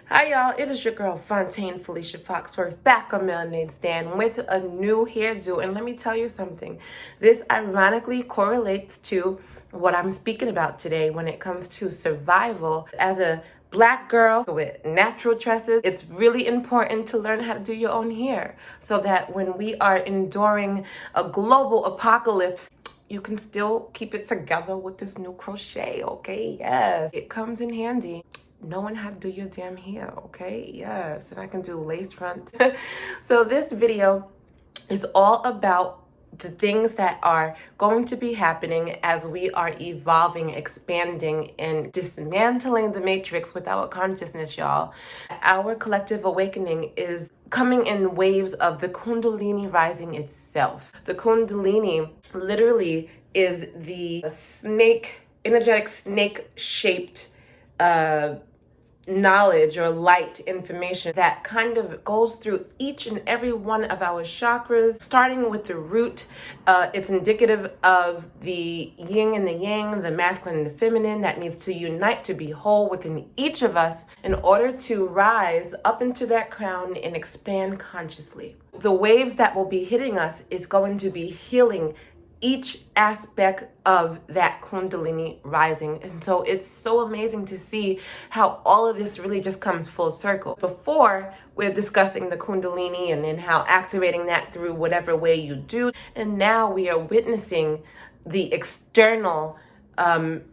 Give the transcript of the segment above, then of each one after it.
Hi y'all, it is your girl Fontaine Felicia Foxworth back on Melanated Stand with a new hairdo. And let me tell you something, this ironically correlates to what I'm speaking about today when it comes to survival. As a black girl with natural tresses, it's really important to learn how to do your own hair so that when we are enduring a global apocalypse, you can still keep it together with this new crochet, okay? Yes, it comes in handy knowing how to do your damn hair, okay? Yes, and I can do lace fronts. So this video is all about the things that are going to be happening as we are evolving, expanding, and dismantling the matrix with our consciousness, y'all. Our collective awakening is coming in waves of the Kundalini rising itself. The Kundalini literally is the energetic snake-shaped knowledge or light information that kind of goes through each and every one of our chakras, starting with the root. It's indicative of the yin and the yang, the masculine and the feminine, that needs to unite to be whole within each of us in order to rise up into that crown and expand consciously. The waves that will be hitting us is going to be healing each aspect of that Kundalini rising. And so it's so amazing to see how all of this really just comes full circle. Before, we're discussing the Kundalini and then how activating that through whatever way you do. And now we are witnessing the external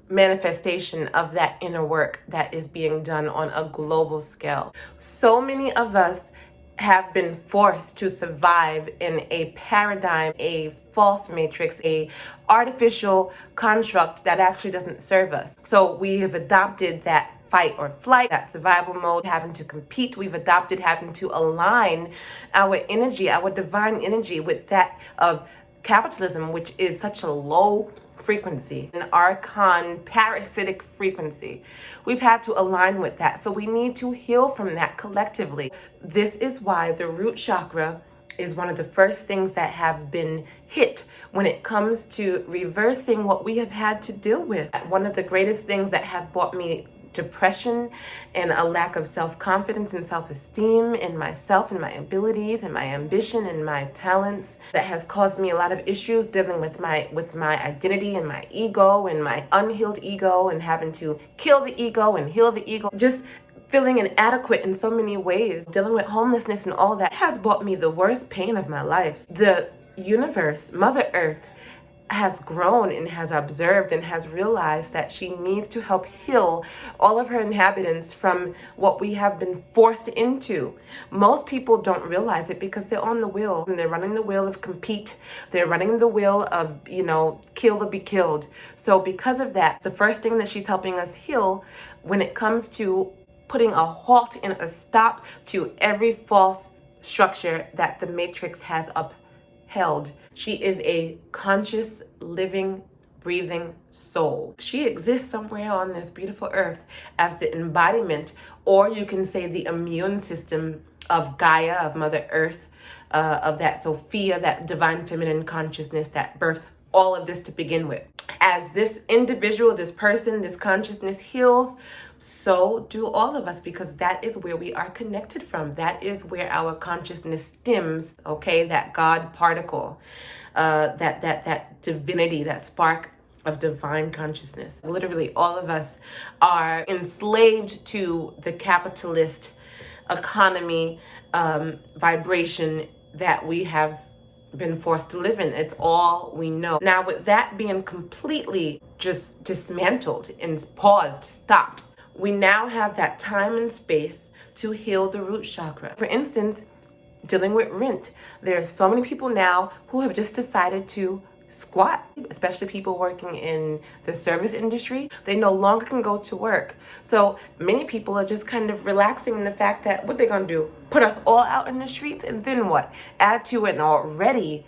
manifestation of that inner work that is being done on a global scale. So many of us have been forced to survive in a paradigm, a false matrix, a artificial construct that actually doesn't serve us. So we have adopted that fight or flight, that survival mode, having to compete. We've adopted having to align our energy, our divine energy, with that of capitalism, which is such a low frequency, an archon parasitic frequency. We've had to align with that. So we need to heal from that collectively. This is why the root chakra is one of the first things that have been hit when it comes to reversing what we have had to deal with. One of the greatest things that have brought me depression and a lack of self-confidence and self-esteem in myself and my abilities and my ambition and my talents, that has caused me a lot of issues dealing with my identity and my ego and my unhealed ego, and having to kill the ego and heal the ego, just feeling inadequate in so many ways, dealing with homelessness and all that has brought me the worst pain of my life. The universe, Mother Earth, has grown and has observed and has realized that she needs to help heal all of her inhabitants from what we have been forced into. Most people don't realize it because they're on the wheel, and they're running the wheel of compete. They're running the wheel of, kill or be killed. So because of that, the first thing that she's helping us heal when it comes to putting a halt and a stop to every false structure that the matrix has upheld. She is a conscious, living, breathing soul. She exists somewhere on this beautiful earth as the embodiment, or you can say the immune system of Gaia, of Mother Earth, of that Sophia, that divine feminine consciousness that birthed all of this to begin with. As this individual, this person, this consciousness heals, so do all of us, because that is where we are connected from. That is where our consciousness stems, okay? That God particle, that divinity, that spark of divine consciousness. Literally, all of us are enslaved to the capitalist economy, vibration that we have been forced to live in. It's all we know. Now, with that being completely just dismantled and paused, stopped, we now have that time and space to heal the root chakra. For instance, dealing with rent. There are so many people now who have just decided to squat, especially people working in the service industry. They no longer can go to work. So many people are just kind of relaxing in the fact that what they're gonna do, put us all out in the streets, and then what? Add to an already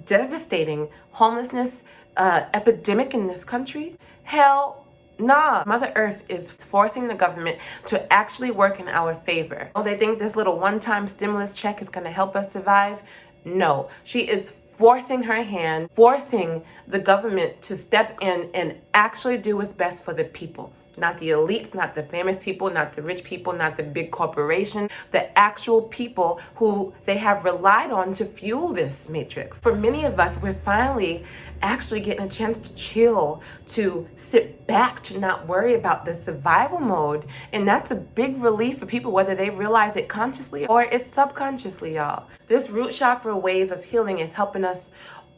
devastating homelessness epidemic in this country? Hell, nah. Mother Earth is forcing the government to actually work in our favor. Oh, they think this little one-time stimulus check is going to help us survive? No. She is forcing her hand, forcing the government to step in and actually do what's best for the people. Not the elites, not the famous people, not the rich people, not the big corporation, the actual people who they have relied on to fuel this matrix. For many of us, we're finally actually getting a chance to chill, to sit back, to not worry about the survival mode. And that's a big relief for people, whether they realize it consciously or it's subconsciously, y'all. This root chakra wave of healing is helping us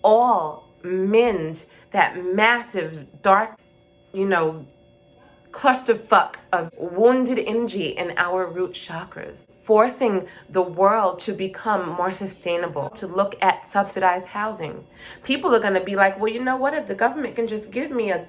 all mend that massive, dark, clusterfuck of wounded energy in our root chakras, forcing the world to become more sustainable, to look at subsidized housing. People are going to be like, well, you know what, if the government can just give me a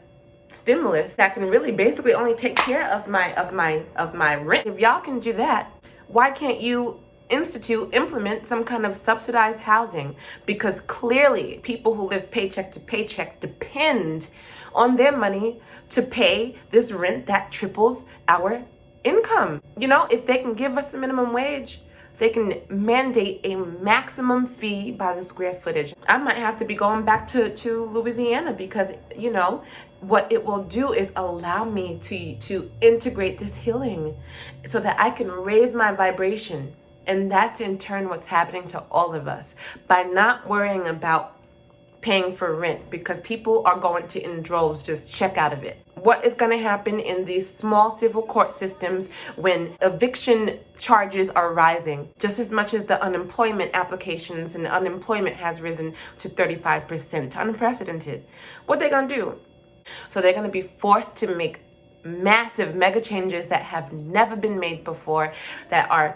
stimulus that can really basically only take care of my rent, if y'all can do that, why can't you implement some kind of subsidized housing? Because clearly people who live paycheck to paycheck depend on their money to pay this rent that triples our income. If they can give us the minimum wage, they can mandate a maximum fee by the square footage. I might have to be going back to Louisiana, because what it will do is allow me to integrate this healing so that I can raise my vibration. And that's in turn what's happening to all of us by not worrying about paying for rent, because people are going to, in droves, just check out of it. What is going to happen in these small civil court systems when eviction charges are rising, just as much as the unemployment applications and unemployment has risen to 35%, unprecedented? What they going to do? So they're going to be forced to make massive mega changes that have never been made before, that are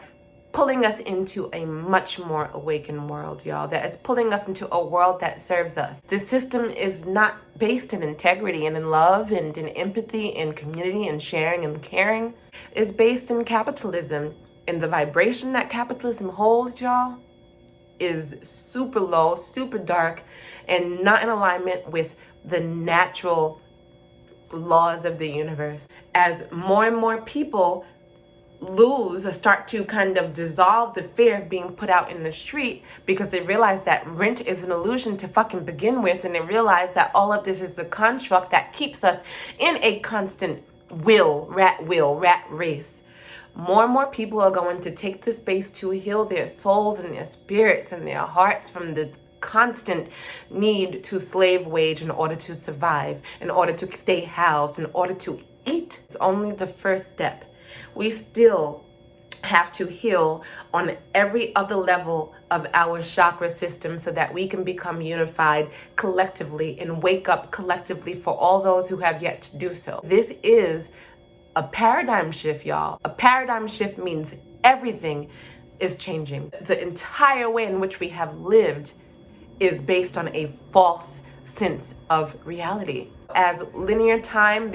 pulling us into a much more awakened world, y'all. That is pulling us into a world that serves us. This system is not based in integrity and in love and in empathy and community and sharing and caring. It's based in capitalism. And the vibration that capitalism holds, y'all, is super low, super dark, and not in alignment with the natural laws of the universe. As more and more people lose or start to kind of dissolve the fear of being put out in the street, because they realize that rent is an illusion to fucking begin with, and they realize that all of this is a construct that keeps us in a constant rat race. More and more people are going to take the space to heal their souls and their spirits and their hearts from the constant need to slave wage in order to survive, in order to stay housed, in order to eat. It's only the first step. We still have to heal on every other level of our chakra system so that we can become unified collectively and wake up collectively for all those who have yet to do so. This is a paradigm shift, y'all. A paradigm shift means everything is changing. The entire way in which we have lived is based on a false sense of reality. As linear time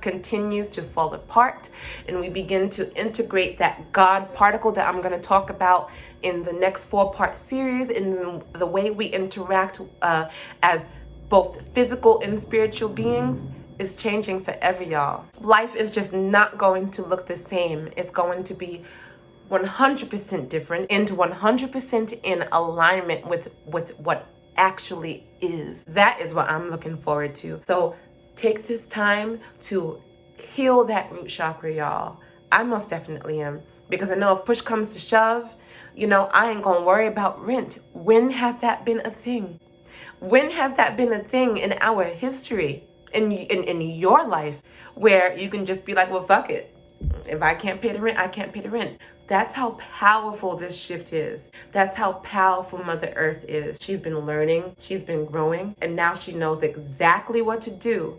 continues to fall apart and we begin to integrate that God particle that I'm going to talk about in the next 4-part series, in the way we interact as both physical and spiritual beings, is changing forever, y'all. Life is just not going to look the same. It's going to be 100% different, and 100% in alignment with what actually is. That is what I'm looking forward to. So take this time to heal that root chakra, y'all. I most definitely am, because I know if push comes to shove, I ain't gonna worry about rent. When has that been a thing? When has that been a thing in our history, in your life, where you can just be like, well, fuck it. If I can't pay the rent, I can't pay the rent. That's how powerful this shift is. That's how powerful Mother Earth is. She's been learning, she's been growing, and now she knows exactly what to do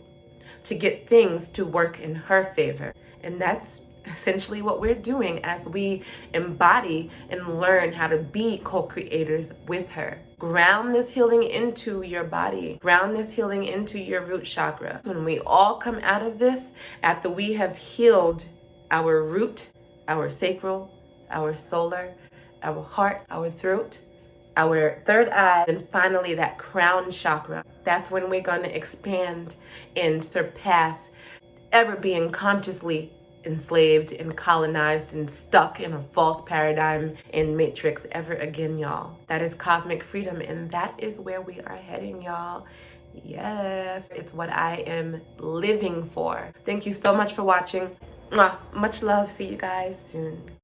to get things to work in her favor. And that's essentially what we're doing as we embody and learn how to be co-creators with her. Ground this healing into your body. Ground this healing into your root chakra. When we all come out of this, after we have healed our root, our sacral, our solar, our heart, our throat, our third eye, and finally that crown chakra, that's when we're going to expand and surpass ever being consciously enslaved and colonized and stuck in a false paradigm and matrix ever again, y'all. That is cosmic freedom, and that is where we are heading, y'all. Yes, it's what I am living for. Thank you so much for watching. Mwah. Much love. See you guys soon.